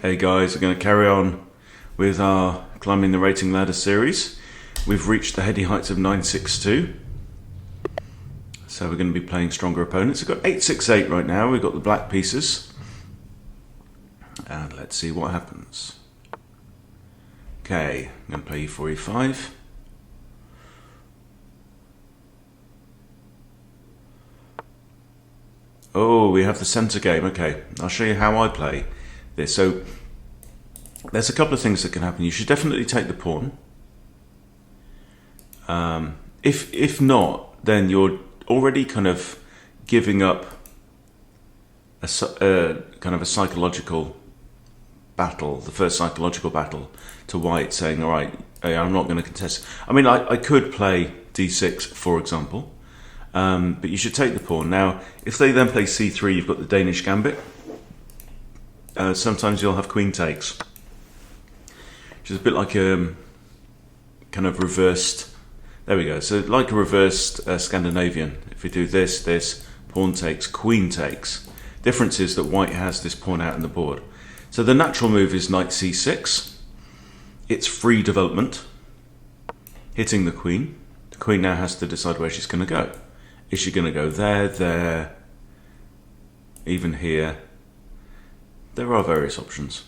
Hey guys, we're going to carry on with our Climbing the Rating Ladder series. We've reached the heady heights of 962. So we're going to be playing stronger opponents. We've got 868 right now, we've got the black pieces. And let's see what happens. Okay, I'm going to play e4, e5. Oh, we have the centre game. Okay, I'll show you how I play this. So there's a couple of things that can happen. You should definitely take the pawn. If not, then you're already kind of giving up a kind of a psychological battle, the first psychological battle to white, saying, all right, I'm not going to contest. I mean, I could play d6, for example, but you should take the pawn. Now, if they then play c3, you've got the Danish gambit. Sometimes you'll have queen takes, which is a bit like a kind of reversed, there we go, so like a reversed Scandinavian. If we do this, pawn takes, queen takes. Difference is that white has this pawn out in the board. So the natural move is knight c6. It's free development, hitting the queen. The queen now has to decide where she's going to go. Is she going to go there, even here? There are various options.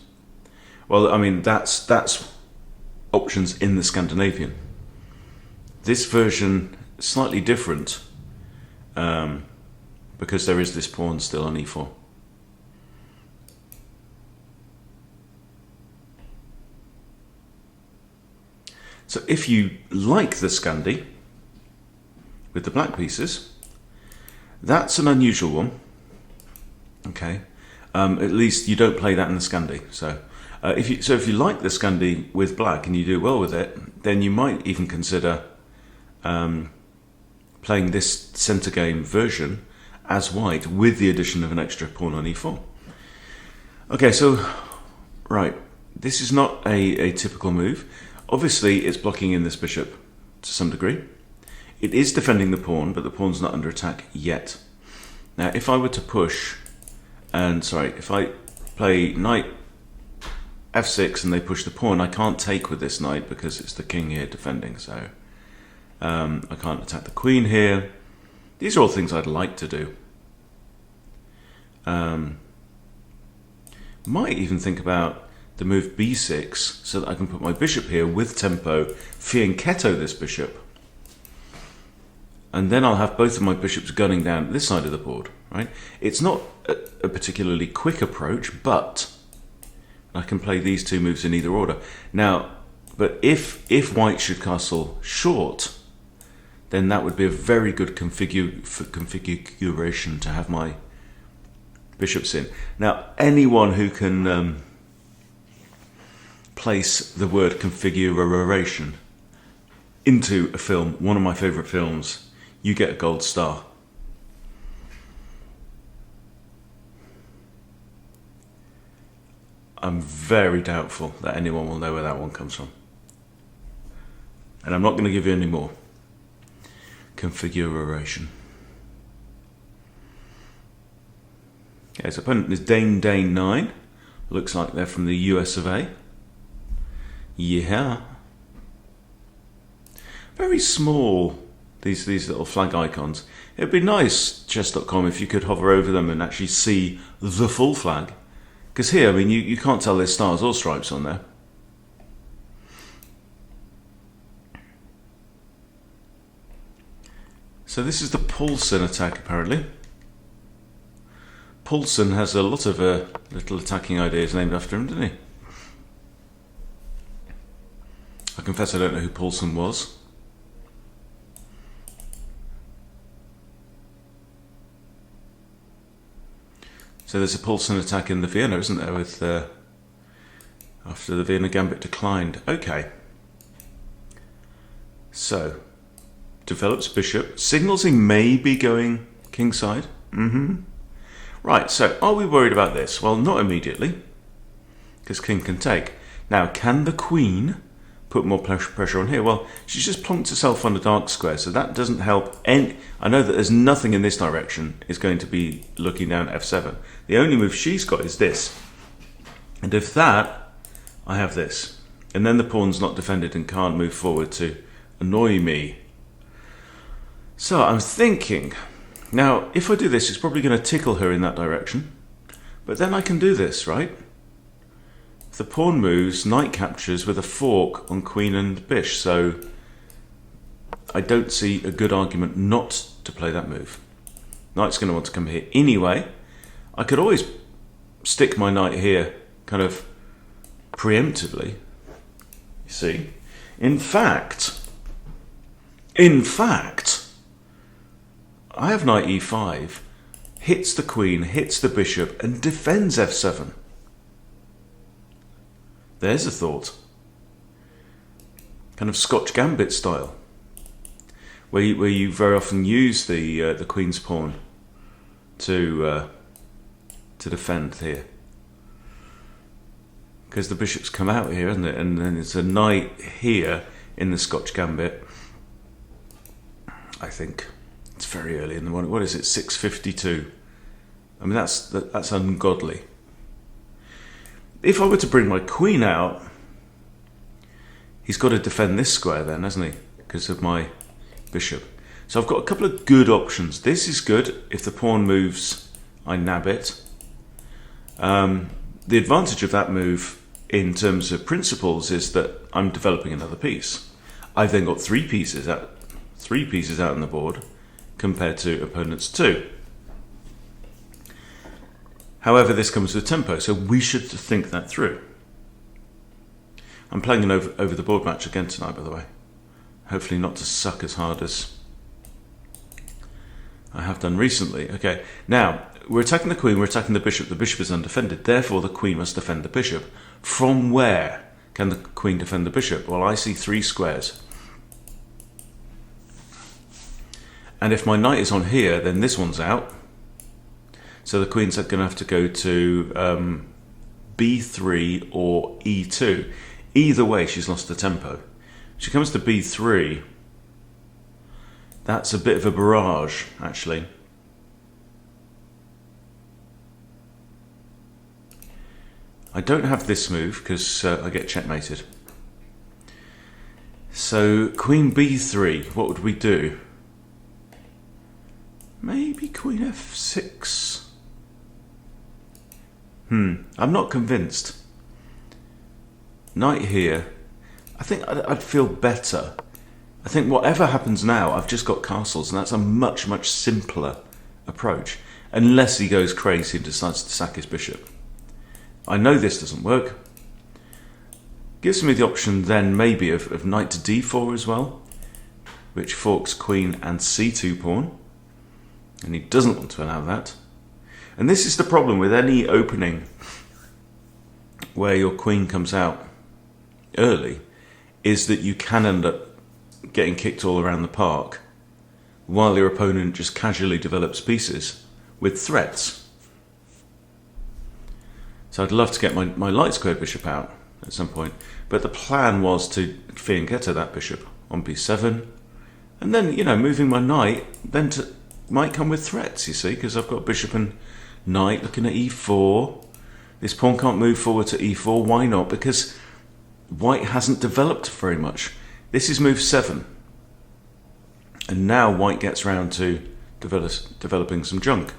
Well, I mean, that's options in the Scandinavian. This version is slightly different because there is this pawn still on e4. So if you like the Scandi with the black pieces, that's an unusual one. Okay. At least you don't play that in the Scandi. So if you like the Scandi with black and you do well with it, then you might even consider playing this centre game version as white with the addition of an extra pawn on e4. Okay, so right, this is not a typical move. Obviously, it's blocking in this bishop to some degree. It is defending the pawn, but the pawn's not under attack yet. Now, if I were to push, if I play knight f6 and they push the pawn, I can't take with this knight because it's the king here defending, so I can't attack the queen here. These are all things I'd like to do. Might even think about the move b6 so that I can put my bishop here with tempo, fianchetto this bishop, and then I'll have both of my bishops gunning down this side of the board, right? It's not a particularly quick approach, but I can play these two moves in either order. Now, but if white should castle short, then that would be a very good configuration to have my bishops in. Now, anyone who can place the word configuration into a film, one of my favourite films, you get a gold star. I'm very doubtful that anyone will know where that one comes from. And I'm not going to give you any more. Configuration. Okay, his opponent is Dane 9. Looks like they're from the US of A. Yeah. Very small, these little flag icons. It'd be nice, chess.com, if you could hover over them and actually see the full flag. Because here, I mean, you can't tell there's stars or stripes on there. So this is the Paulson attack, apparently. Paulson has a lot of little attacking ideas named after him, didn't he? I confess I don't know who Paulson was. So there's a Paulson attack in the Vienna, isn't there, with after the Vienna Gambit declined. Okay. So, develops bishop, signals he may be going kingside. Right, so are we worried about this? Well, not immediately, because king can take. Now, can the queen put more pressure on here? Well, she's just plonked herself on the dark square, so that doesn't help any. I know that there's nothing in this direction is going to be looking down f7. The only move she's got is this. And if that, I have this. And then the pawn's not defended and can't move forward to annoy me. So I'm thinking, now if I do this, it's probably going to tickle her in that direction. But then I can do this, right? If the pawn moves, knight captures with a fork on queen and bish. So I don't see a good argument not to play that move. Knight's going to want to come here anyway. I could always stick my knight here kind of preemptively. You see? In fact, I have knight e5, hits the queen, hits the bishop, and defends f7. There's a thought. Kind of Scotch Gambit style, where you very often use the queen's pawn to defend here, because the bishop's come out here, isn't it? And then it's a knight here in the Scotch Gambit. I think it's very early in the morning. What is it? 6:52. I mean, that's ungodly. If I were to bring my queen out, he's got to defend this square then, hasn't he? Because of my bishop. So I've got a couple of good options. This is good. If the pawn moves, I nab it. The advantage of that move in terms of principles is that I'm developing another piece. I've then got three pieces out on the board compared to opponent's 2. However, this comes with tempo, so we should think that through. I'm playing an over the board match again tonight, by the way. Hopefully not to suck as hard as I have done recently. Okay, now we're attacking the queen, we're attacking the bishop. The bishop is undefended, therefore the queen must defend the bishop. From where can the queen defend the bishop? Well, I see 3 squares. And if my knight is on here, then this one's out. So the queen's going to have to go to b3 or e2. Either way, she's lost the tempo. She comes to b3. That's a bit of a barrage, actually. I don't have this move because I get checkmated. So queen b3, what would we do? Maybe queen f6. I'm not convinced. Knight here. I think I'd feel better. I think whatever happens now, I've just got castles, and that's a much, much simpler approach. Unless he goes crazy and decides to sack his bishop. I know this doesn't work. Gives me the option then maybe of knight to d4 as well, which forks queen and c2 pawn. And he doesn't want to allow that. And this is the problem with any opening where your queen comes out early, is that you can end up getting kicked all around the park while your opponent just casually develops pieces with threats. So I'd love to get my light squared bishop out at some point, but the plan was to fianchetto that bishop on b7, and then, you know, moving my knight then might come with threats, you see, because I've got bishop and knight looking at e4. This pawn can't move forward to e4. Why not? Because white hasn't developed very much. This is move 7. And now white gets round to developing some junk.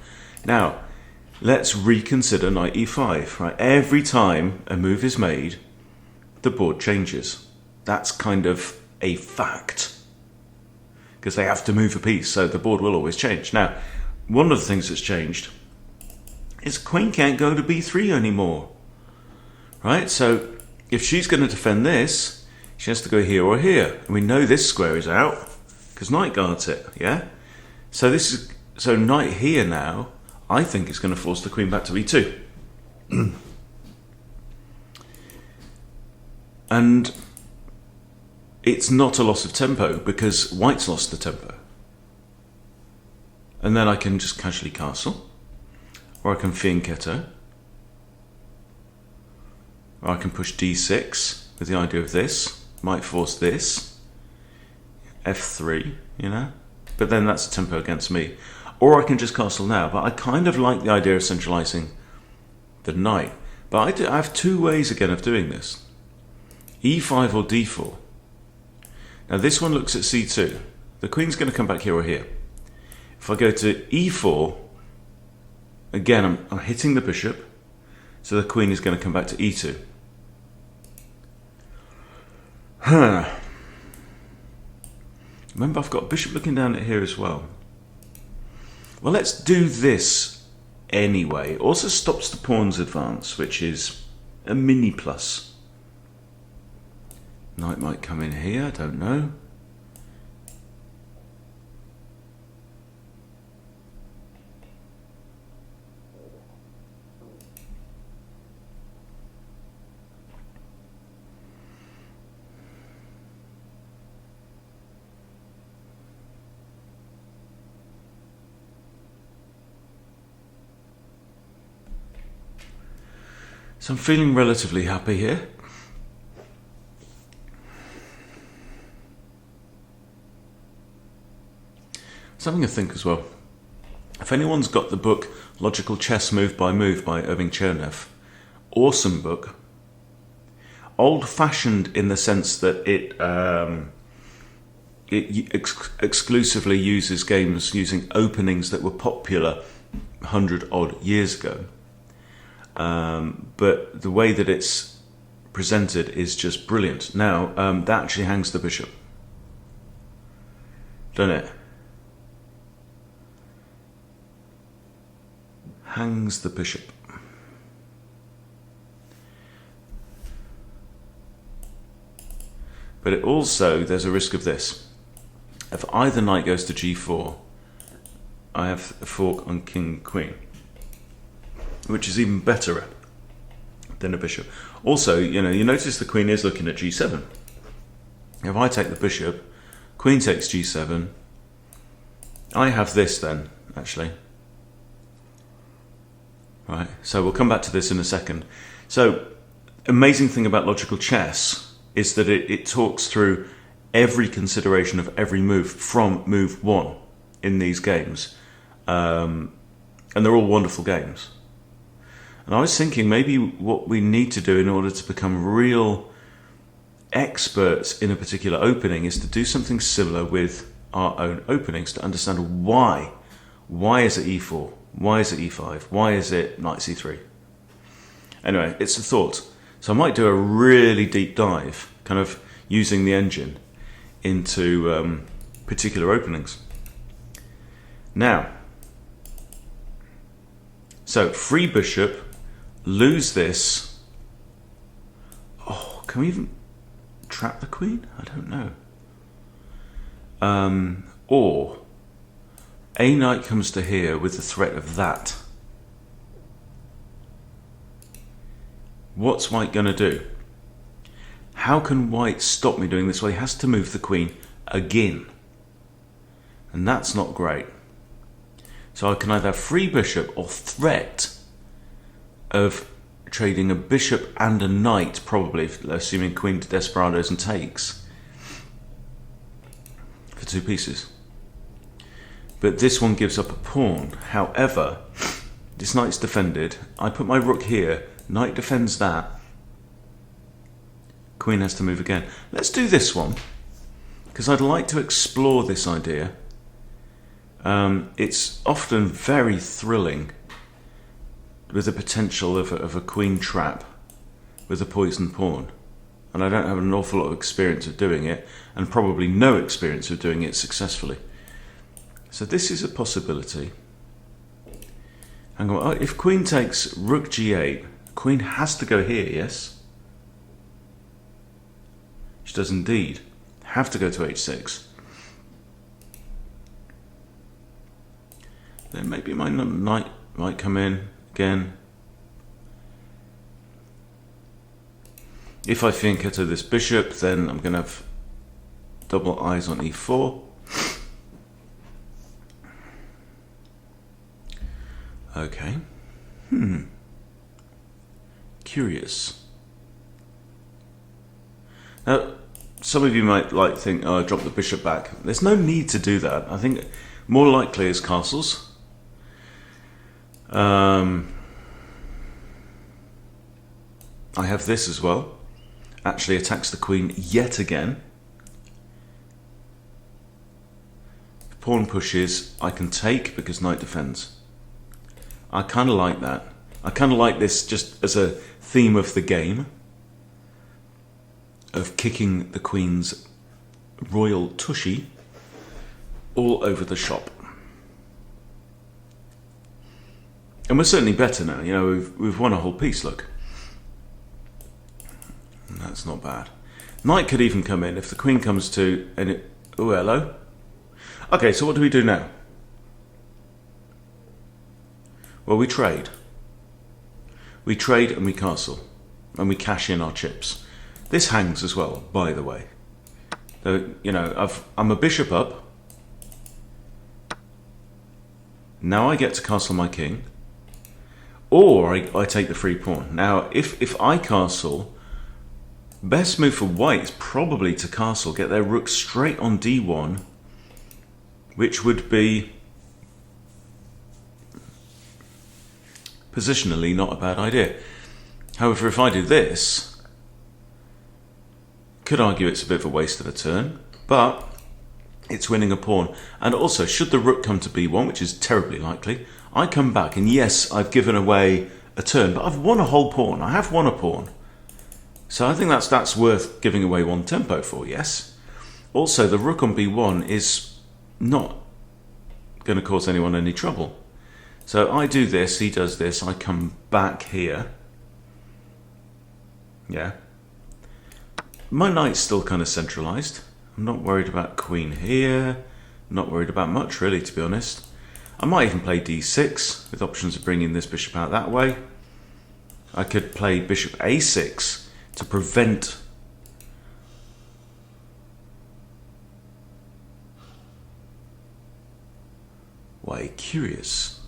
Now, let's reconsider knight e5. Right? Every time a move is made, the board changes. That's kind of a fact, because they have to move a piece, so the board will always change. Now, one of the things that's changed is queen can't go to b3 anymore. Right? So if she's going to defend this, she has to go here or here. And we know this square is out because knight guards it, yeah? So knight here now, I think is going to force the queen back to e2. And it's not a loss of tempo because white's lost the tempo. And then I can just casually castle, or I can fianchetto, or I can push d6 with the idea of this, might force this, f3, you know, but then that's a tempo against me. Or I can just castle now, but I kind of like the idea of centralizing the knight. But I have two ways again of doing this. E5 or D4. Now this one looks at C2. The queen's going to come back here or here. If I go to E4, again I'm hitting the bishop, so the queen is going to come back to E2. Remember, I've got bishop looking down at here as well. Well, let's do this anyway. It also stops the pawn's advance, which is a mini plus. Knight might come in here, I don't know. So I'm feeling relatively happy here. Something to think as well. If anyone's got the book Logical Chess Move by Irving Chernev, awesome book. Old-fashioned in the sense that it exclusively uses games using openings that were popular 100-odd years ago. But the way that it's presented is just brilliant. Now, that actually hangs the bishop. Don't it? Hangs the bishop. But it also, there's a risk of this. If either knight goes to G4, I have a fork on king, queen, which is even better than a bishop. Also, you notice the queen is looking at G7. If I take the bishop, queen takes G7, I have this then, actually. Right, so we'll come back to this in a second. So, amazing thing about logical chess is that it talks through every consideration of every move from move one in these games. And they're all wonderful games. And I was thinking maybe what we need to do in order to become real experts in a particular opening is to do something similar with our own openings to understand why. Why is it E4? Why is it E5? Why is it knight C3? Anyway, it's a thought. So I might do a really deep dive, kind of using the engine into particular openings. Now, so free bishop, lose this. Oh, can we even trap the queen? I don't know. Or a knight comes to here with the threat of that. What's white going to do? How can white stop me doing this? Well, he has to move the queen again. And that's not great. So I can either have free bishop or threat of trading a bishop and a knight, probably, assuming queen to desperados and takes, for two pieces. But this one gives up a pawn. However, this knight's defended. I put my rook here. Knight defends that. Queen has to move again. Let's do this one, because I'd like to explore this idea. It's often very thrilling with the potential of a queen trap with a poisoned pawn. And I don't have an awful lot of experience of doing it, and probably no experience of doing it successfully. So this is a possibility. Hang on, if queen takes rook G8, queen has to go here, yes? She does indeed have to go to H6. Then maybe my knight might come in again. If I think to this bishop, then I'm going to have double eyes on E4. Okay. Curious. Now, some of you might think, oh, I dropped the bishop back. There's no need to do that. I think more likely is castles. I have this as well. Actually attacks the queen yet again. If pawn pushes, I can take because knight defends. I kind of like that. I kind of like this just as a theme of the game, of kicking the queen's royal tushy all over the shop. And we're certainly better now. You know, we've won a whole piece, look. That's not bad. Knight could even come in if the queen comes to, and it, oh, hello. Okay, so what do we do now? Well, we trade. We trade and we castle. And we cash in our chips. This hangs as well, by the way. You know, I'm a bishop up. Now I get to castle my king. Or I take the free pawn. Now, if I castle, best move for white is probably to castle, get their rook straight on d1, which would be positionally not a bad idea. However, if I do this, could argue it's a bit of a waste of a turn, but it's winning a pawn. And also, should the rook come to b1, which is terribly likely, I come back, and yes, I've given away a turn, but I've won a whole pawn. I have won a pawn. So I think that's worth giving away one tempo for, yes. Also, the rook on b1 is not going to cause anyone any trouble. So I do this, he does this, I come back here. Yeah. My knight's still kind of centralized. I'm not worried about queen here. Not worried about much, really, to be honest. I might even play d6 with options of bringing this bishop out that way. I could play bishop a6 to prevent why, curious.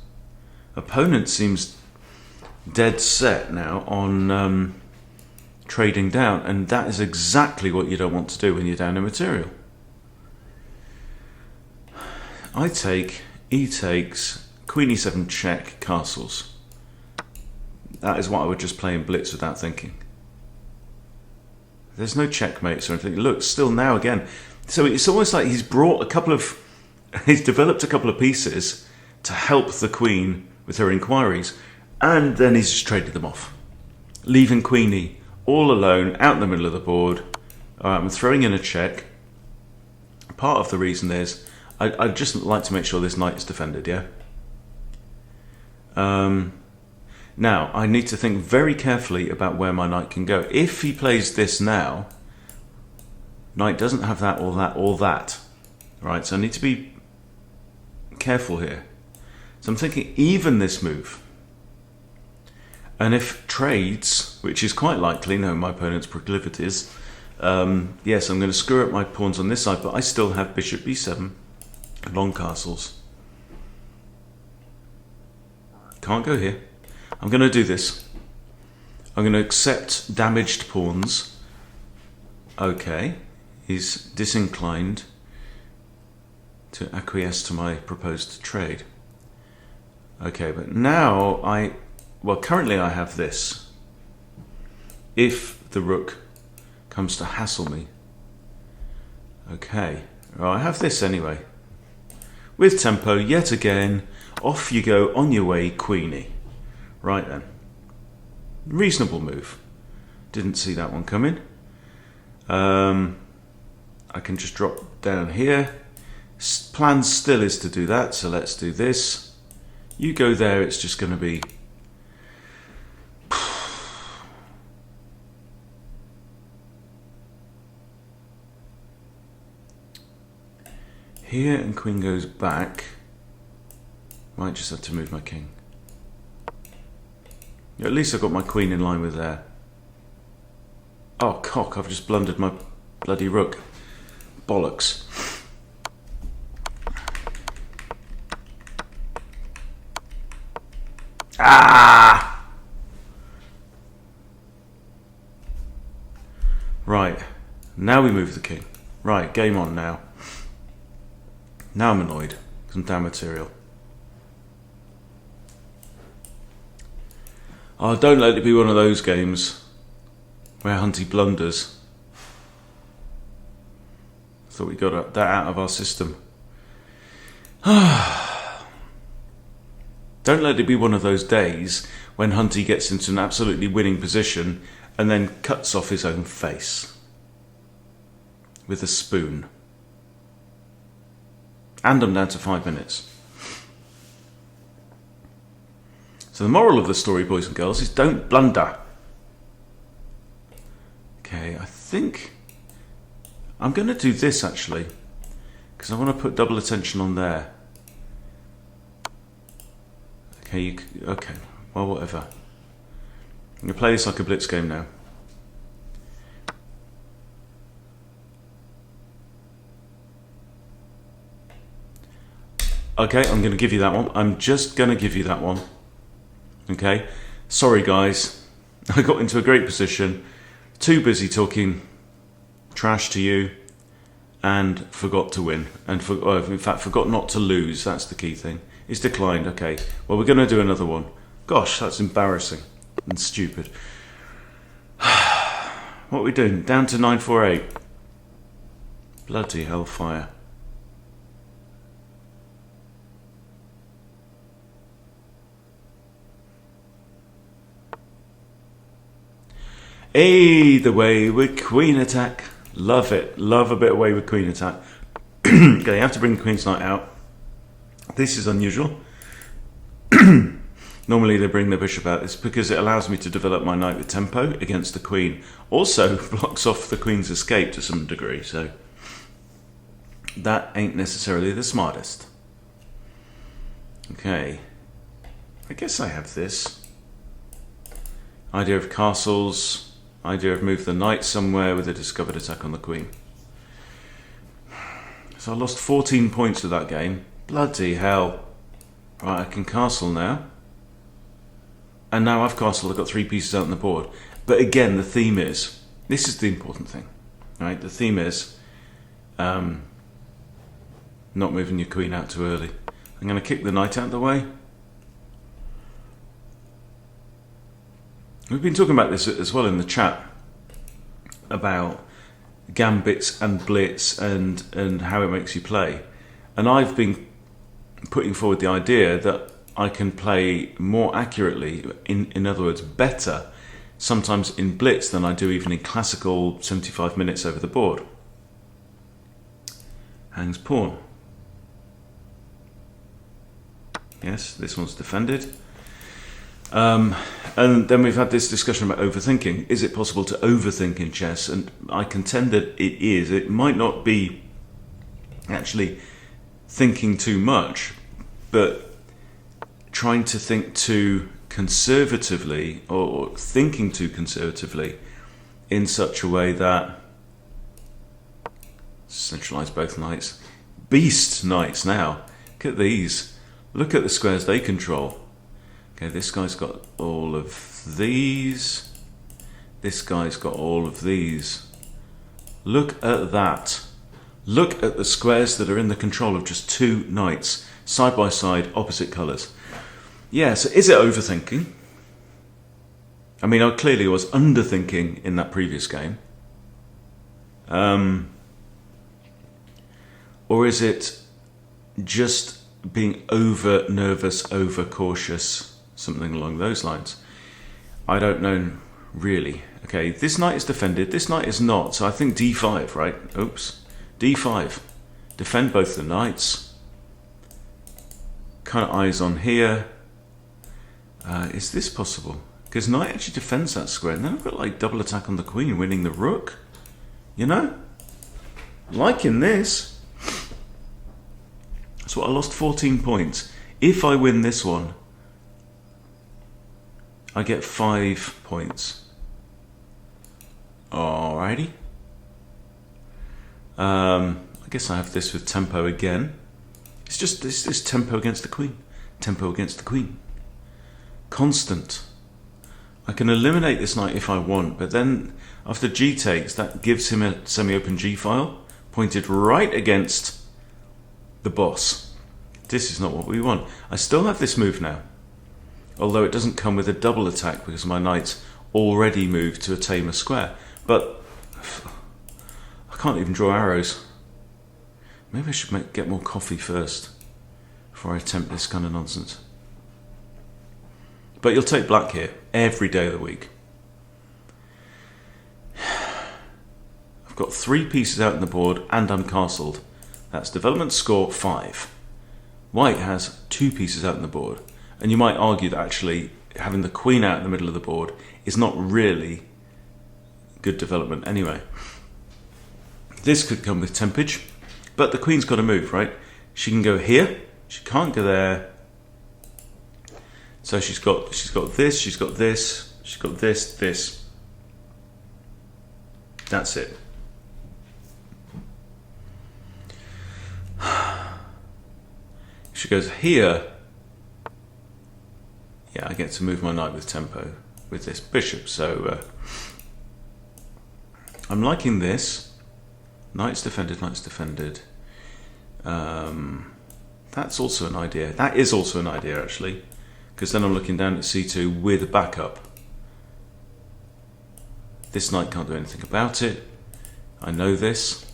Opponent seems dead set now on trading down, and that is exactly what you don't want to do when you're down in material. I take, he takes, queen e7 check, castles. That is what I would just play in blitz without thinking. There's no checkmates or anything. Look, still now again. So it's almost like he's brought a couple of, he's developed a couple of pieces to help the queen with her inquiries, and then he's just traded them off, leaving Queenie all alone out in the middle of the board. I'm throwing in a check. Part of the reason is I'd just like to make sure this knight is defended, yeah? Now, I need to think very carefully about where my knight can go. If he plays this now, knight doesn't have that or that or that. Right, so I need to be careful here. So I'm thinking even this move. And if trades, which is quite likely, knowing my opponent's proclivities, yes, I'm going to screw up my pawns on this side, but I still have bishop b7, long castles. Can't go here. I'm going to do this. I'm going to accept damaged pawns. Okay, he's disinclined to acquiesce to my proposed trade. Okay, but now well, currently I have this. If the rook comes to hassle me. Okay, well, I have this anyway. With tempo, yet again, off you go on your way, Queenie. Right then. Reasonable move. Didn't see that one coming. I can just drop down here. Plan still is to do that, so let's do this. You go there, it's just going to be... Here, and queen goes back. Might just have to move my king. At least I've got my queen in line with there. Oh, cock, I've just blundered my bloody rook. Bollocks. Ah! Right, now we move the king. Right, game on now. Now I'm annoyed, because I'm down material. Oh, don't let it be one of those games where Hunty blunders. Thought we got that out of our system. Don't let it be one of those days when Hunty gets into an absolutely winning position and then cuts off his own face with a spoon. And I'm down to 5 minutes. So the moral of the story, boys and girls, is don't blunder. Okay, I think I'm going to do this actually, because I want to put double attention on there. Okay, okay, well, whatever. I'm going to play this like a blitz game now. Okay, I'm going to give you that one. I'm just going to give you that one. Okay, sorry guys, I got into a great position, too busy talking trash to you, and forgot to win. And in fact, forgot not to lose. That's the key thing. It's declined. Okay, well, we're going to do another one. Gosh, that's embarrassing and stupid. What are we doing? Down to 948. Bloody hellfire. Hey, the wayward queen attack. Love it. Love a bit of wayward queen attack. Okay, you have to bring the Queen's Knight out. This is unusual. Normally they bring the bishop out. It's because it allows me to develop my knight with tempo against the queen. Also blocks off the queen's escape to some degree, so that ain't necessarily the smartest. Okay, I guess I have this. Idea of castles, idea of move the knight somewhere with a discovered attack on the queen. So I lost 14 points with that game. Bloody hell. Right, I can castle now. And now I've castled, I've got 3 pieces out on the board. But again, the theme is, this is the important thing. Right, the theme is not moving your queen out too early. I'm going to kick the knight out of the way. We've been talking about this as well in the chat, about gambits and blitz and how it makes you play. And I've been putting forward the idea that I can play more accurately, in other words, better, sometimes in blitz than I do even in classical 75 minutes over the board. Hangs pawn. Yes, this one's defended. And then we've had this discussion about overthinking. Is it possible to overthink in chess? And I contend that it is. It might not be actually thinking too much, but trying to think too conservatively or thinking too conservatively in such a way that centralize both knights. Beast knights now. Look at these. Look at the squares they control. Okay, this guy's got all of these. This guy's got all of these. Look at that. Look at the squares that are in the control of just 2 knights, side by side, opposite colours. Yeah, so is it overthinking? I mean, I clearly was underthinking in that previous game. Or is it just being over nervous, over cautious, something along those lines? I don't know, really. Okay, this knight is defended, this knight is not, so I think d5, right? Oops. d5. Defend both the knights. Kind of eyes on here. Is this possible? Because knight actually defends that square, and then I've got like double attack on the queen, winning the rook. You know? Liking this. So I lost 14 points. If I win this one, I get 5 points. Alrighty. I guess I have this with tempo again. It's just this tempo against the queen. Tempo against the queen. Constant. I can eliminate this knight if I want, but then after g takes, that gives him a semi-open g file pointed right against the boss. This is not what we want. I still have this move now, although it doesn't come with a double attack because my knight's already moved to a tamer square. But I can't even draw arrows. Maybe I should get more coffee first before I attempt this kind of nonsense. But you'll take black here every day of the week. I've got 3 pieces out on the board and I'm castled. That's development score 5. White has 2 pieces out on the board. And you might argue that actually having the queen out in the middle of the board is not really good development anyway. This could come with tempage, but the queen's got to move, right? She can go here, she can't go there. So she's got this, she's got this, she's got this. That's it. If she goes here, yeah, I get to move my knight with tempo with this bishop. So I'm liking this. Knight's defended, knight's defended. That's also an idea. That is also an idea, actually, because then I'm looking down at c2 with a backup. This knight can't do anything about it. I know this.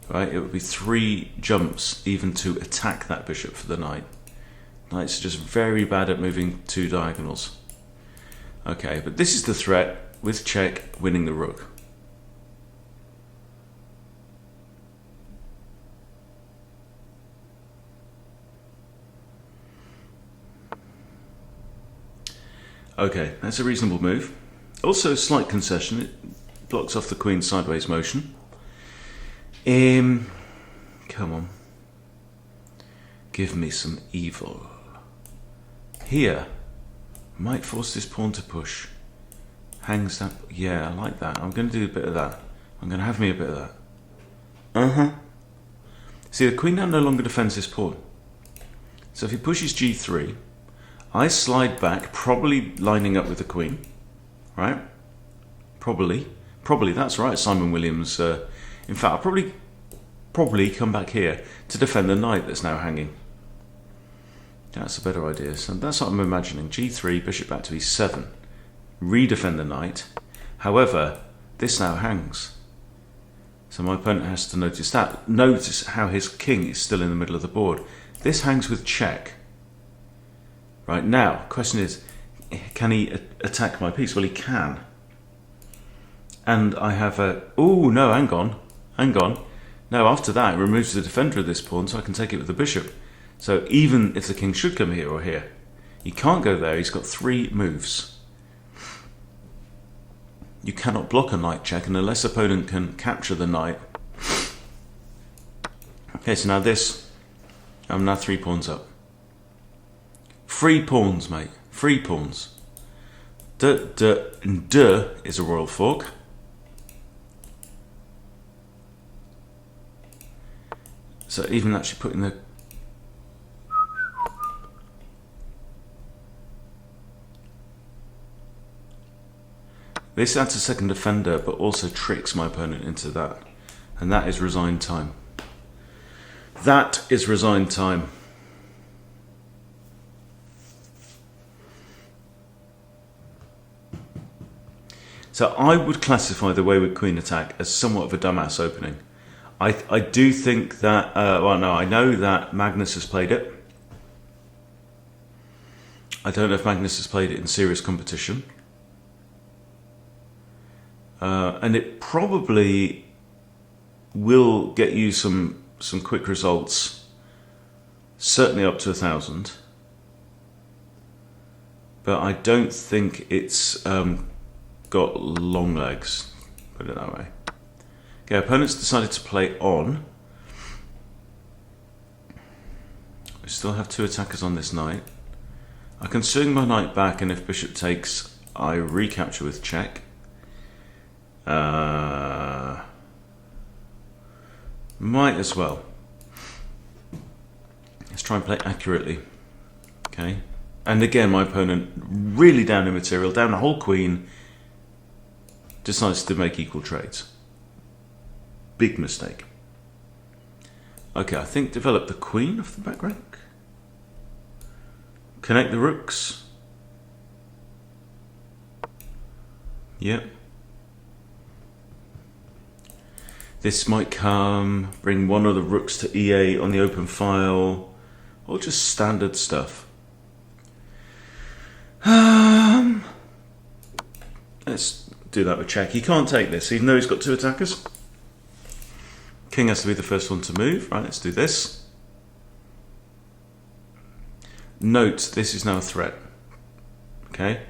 Right, it would be 3 jumps even to attack that bishop for the knight. Knights are just very bad at moving 2 diagonals. Okay, but this is the threat with check, winning the rook. Okay, that's a reasonable move. Also, a slight concession. It blocks off the queen's sideways motion. Come on. Give me some evil. Here. Might force this pawn to push. Hangs that. Yeah, I like that. I'm going to do a bit of that. I'm going to have me a bit of that. See, the queen now no longer defends this pawn. So if he pushes g3, I slide back, probably lining up with the queen. Right? Probably, that's right, Simon Williams. In fact, I'll probably come back here to defend the knight that's now hanging. That's a better idea. So that's what I'm imagining. g3, bishop back to e7. Redefend the knight. However, this now hangs. So my opponent has to notice that. Notice how his king is still in the middle of the board. This hangs with check. Right, now, question is, can he attack my piece? Well, he can. And I have a... Oh, no, hang on. No, after that, it removes the defender of this pawn, so I can take it with the bishop. So even if the king should come here or here, he can't go there. He's got 3 moves. You cannot block a knight check, and unless opponent can capture the knight. Okay, so now this, I'm now 3 pawns up. 3 pawns, mate. 3 pawns. D is a royal fork. So even actually putting the... This adds a second defender, but also tricks my opponent into that. And that is resigned time. That is resigned time. So I would classify the wayward queen attack as somewhat of a dumbass opening. I do think that, well, no, I know that Magnus has played it. I don't know if Magnus has played it in serious competition. And it probably will get you some quick results, certainly up to 1,000. But I don't think it's got long legs, put it that way. Okay, opponents decided to play on. We still have 2 attackers on this knight. I can swing my knight back, and if bishop takes, I recapture with check. Might as well. Let's try and play accurately. Okay. And again, my opponent really down in material, down the whole queen, decides to make equal trades. Big mistake. Okay, I think develop the queen off the back rank. Connect the rooks. Yep. This might come, bring one of the rooks to E8 on the open file, or just standard stuff. Let's do that with check. He can't take this, even though he's got 2 attackers. King has to be the first one to move. Right, let's do this. Note, this is now a threat. Okay?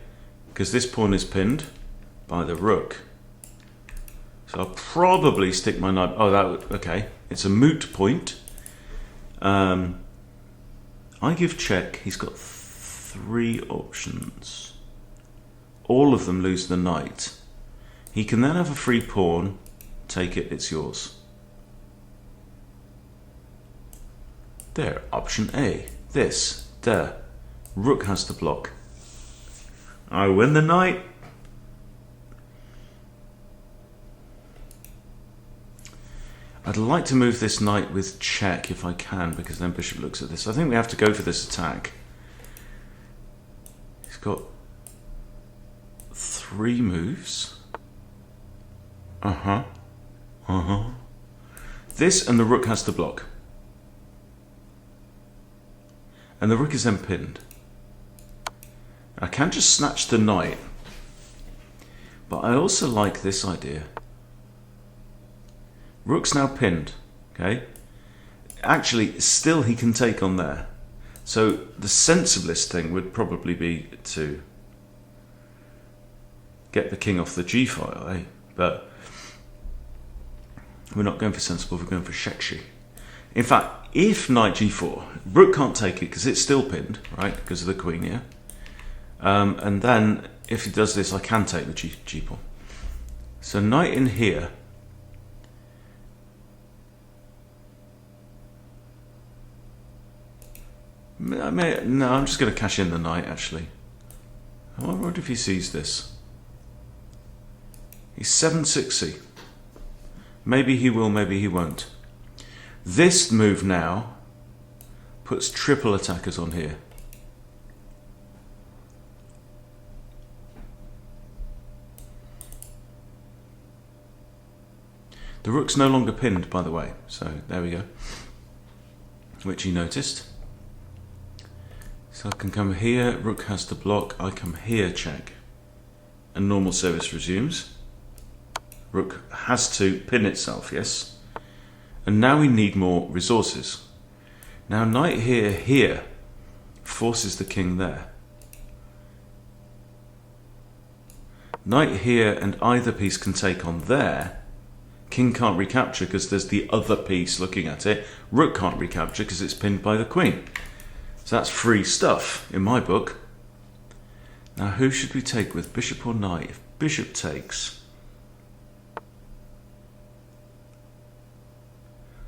Because this pawn is pinned by the rook. So I'll probably stick my knight. Oh, okay. It's a moot point. I give check. He's got 3 options. All of them lose the knight. He can then have a free pawn. Take it, it's yours. There, option A. This, there. Rook has to block. I win the knight. I'd like to move this knight with check if I can, because then bishop looks at this. I think we have to go for this attack. He's got 3 moves. This and the rook has to block. And the rook is then pinned. I can just snatch the knight. But I also like this idea. Rook's now pinned, okay? Actually, still he can take on there. So the sensiblest thing would probably be to get the king off the g file, eh? But we're not going for sensible, we're going for shekshi. In fact, if knight g4, rook can't take it because it's still pinned, right? Because of the queen here. And then if he does this, I can take the g pawn. So knight in here. No, I'm just going to cash in the knight, actually. I wonder if he sees this. He's 760. Maybe he will, maybe he won't. This move now puts triple attackers on here. The rook's no longer pinned, by the way, so there we go. Which he noticed. So I can come here, rook has to block, I come here, check. And normal service resumes. Rook has to pin itself, yes. And now we need more resources. Now knight here forces the king there. Knight here and either piece can take on there. King can't recapture because there's the other piece looking at it. Rook can't recapture because it's pinned by the queen. So that's free stuff in my book. Now who should we take with, bishop or knight? If bishop takes...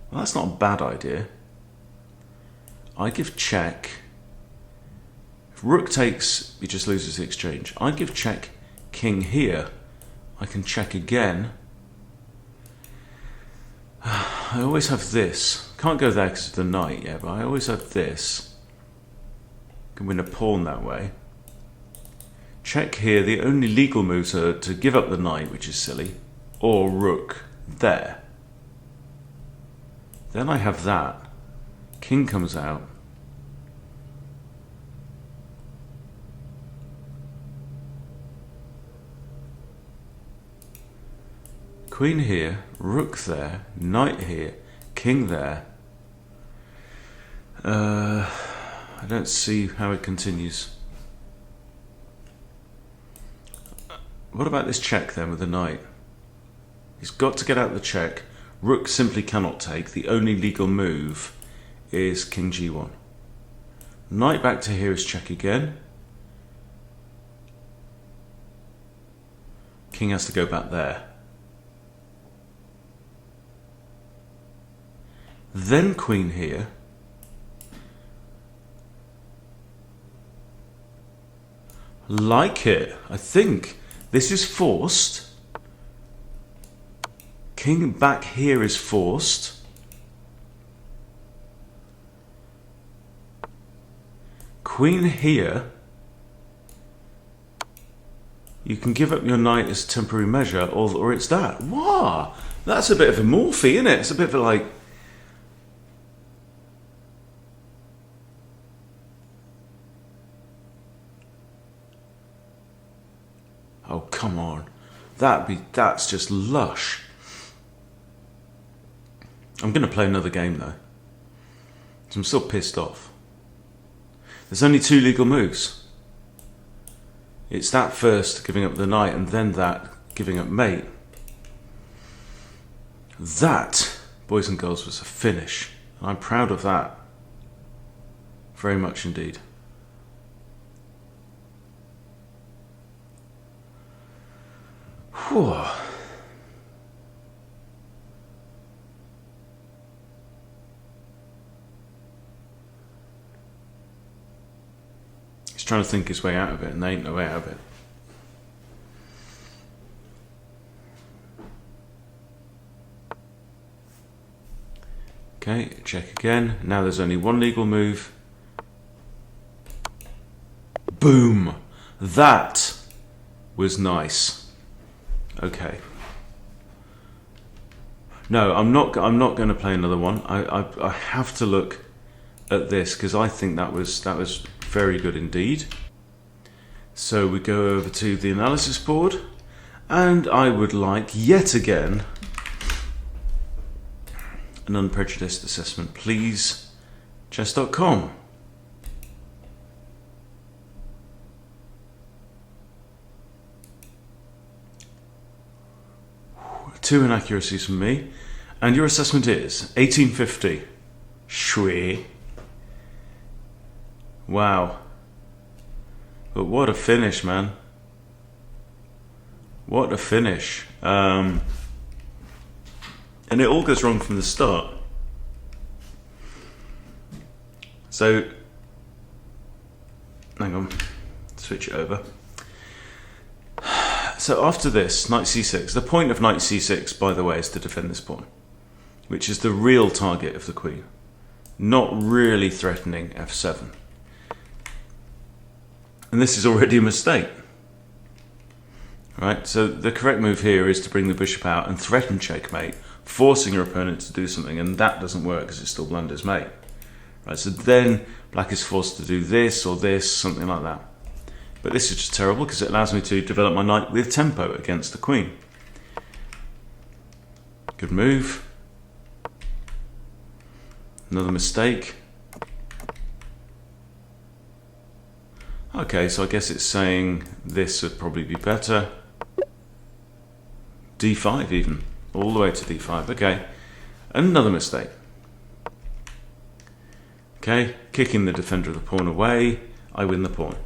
Well, that's not a bad idea. I give check. If rook takes, he just loses the exchange. I give check, king here. I can check again. I always have this. Can't go there because of the knight, yeah, but I always have this. Can win a pawn that way. Check here. The only legal moves are to give up the knight, which is silly, or rook there. Then I have that. King comes out. Queen here, rook there, knight here, king there. I don't see how it continues. What about this check then with the knight? He's got to get out the check. Rook simply cannot take. The only legal move is king g1. Knight back to here is check again. King has to go back there. Then queen here. Like it. I think this is forced. King back here is forced. Queen here. You can give up your knight as temporary measure, or it's that. Wow, that's a bit of a morphe, isn't it? It's a bit of a like... Oh, come on. That's just lush. I'm going to play another game, though. I'm still pissed off. There's only 2 legal moves. It's that first, giving up the knight, and then that, giving up mate. That, boys and girls, was a finish. And I'm proud of that. Very much indeed. Whew. He's trying to think his way out of it, and there ain't no way out of it. Okay, check again. Now there's only 1 legal move. Boom! That was nice. Okay. No, I'm not going to play another one. I have to look at this because I think that was very good indeed. So we go over to the analysis board, and I would like yet again an unprejudiced assessment, please. Chess.com. Two inaccuracies from me, and your assessment is 1850. Shui. Wow. But what a finish, man. What a finish. And it all goes wrong from the start. So, hang on, switch it over. So after this, knight c6, the point of knight c6, by the way, is to defend this pawn, which is the real target of the queen, not really threatening f7. And this is already a mistake. Right, so the correct move here is to bring the bishop out and threaten checkmate, forcing your opponent to do something, and that doesn't work because it still blunders mate. Right, so then black is forced to do this or this, something like that. But this is just terrible because it allows me to develop my knight with tempo against the queen. Good move. Another mistake. Okay, so I guess it's saying this would probably be better. d5 even, all the way to d5. Okay, another mistake. Okay, kicking the defender of the pawn away, I win the pawn.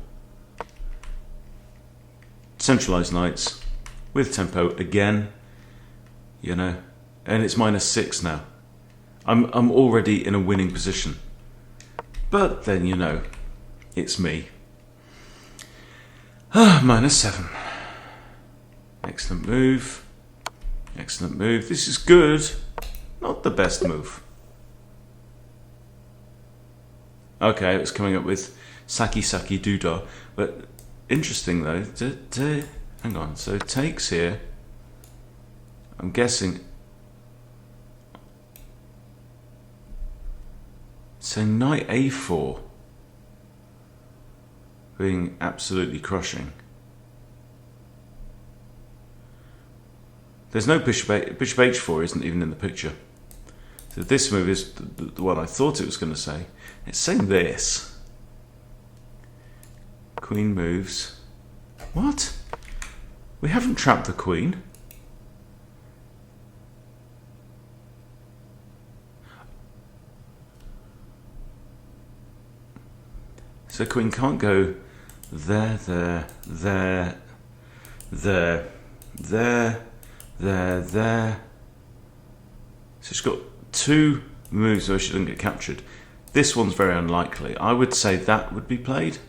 Centralized knights with tempo again, you know, and it's -6 now. I'm already in a winning position, but then, you know, it's me. -7. Excellent move. Excellent move. This is good. Not the best move. Okay, it was coming up with Saki Saki Doodah, but interesting though. Hang on, so it takes here. I'm guessing. So knight a4 being absolutely crushing. There's no bishop h4 isn't even in the picture. So this move is the one I thought it was going to say. It's saying this. Queen moves. What? We haven't trapped the queen. So queen can't go there, there, there, there, there, there, there. So she's got 2 moves where she doesn't get captured. This one's very unlikely. I would say that would be played.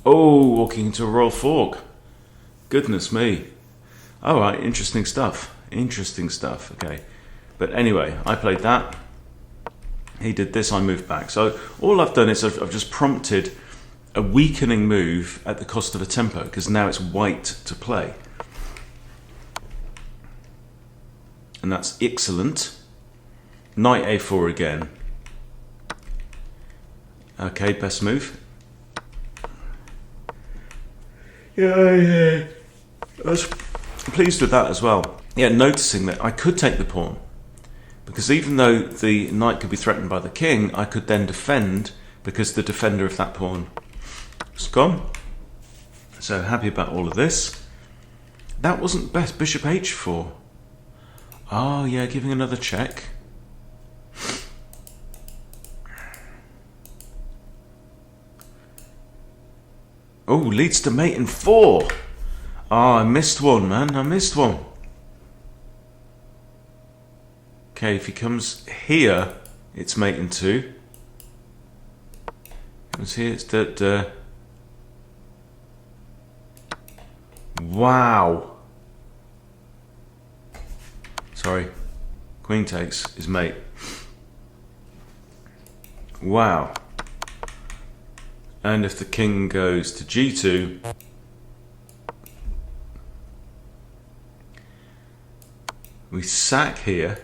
Oh, walking into a royal fork. Goodness me. All right, interesting stuff. Interesting stuff. Okay. But anyway, I played that. He did this, I moved back. So all I've done is I've just prompted a weakening move at the cost of a tempo, because now it's white to play. And that's excellent. Knight a4 again. Okay, best move. Yeah. I was pleased with that as well. Yeah, noticing that I could take the pawn, because even though the knight could be threatened by the king, I could then defend, because the defender of that pawn is gone. So happy about all of this. That wasn't best. Bishop h4. Oh yeah, giving another check. Oh, leads to mate in 4. Ah, I missed one, man. I missed one. Okay, if he comes here, it's mate in 2. Comes here, it's that. Wow. Sorry. Queen takes is mate. Wow. And if the king goes to g2, we sack here.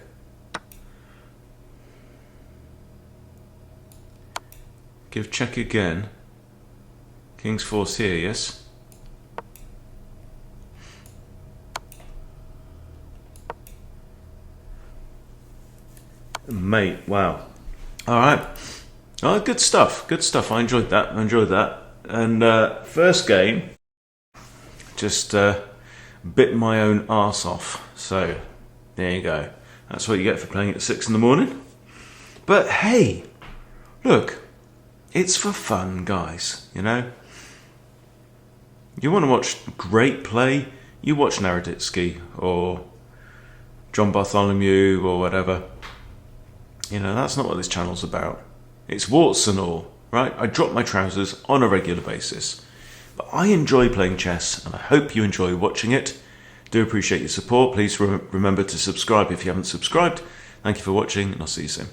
Give check again. King's force here, yes? Mate, wow. Alright. Oh, good stuff. Good stuff. I enjoyed that. And first game, just bit my own arse off. So, there you go. That's what you get for playing at 6 in the morning. But hey, look, it's for fun, guys, you know? You want to watch great play, you watch Naroditsky or John Bartholomew or whatever. You know, that's not what this channel's about. It's warts and all, right? I drop my trousers on a regular basis. But I enjoy playing chess, and I hope you enjoy watching it. Do appreciate your support. Please remember to subscribe if you haven't subscribed. Thank you for watching, and I'll see you soon.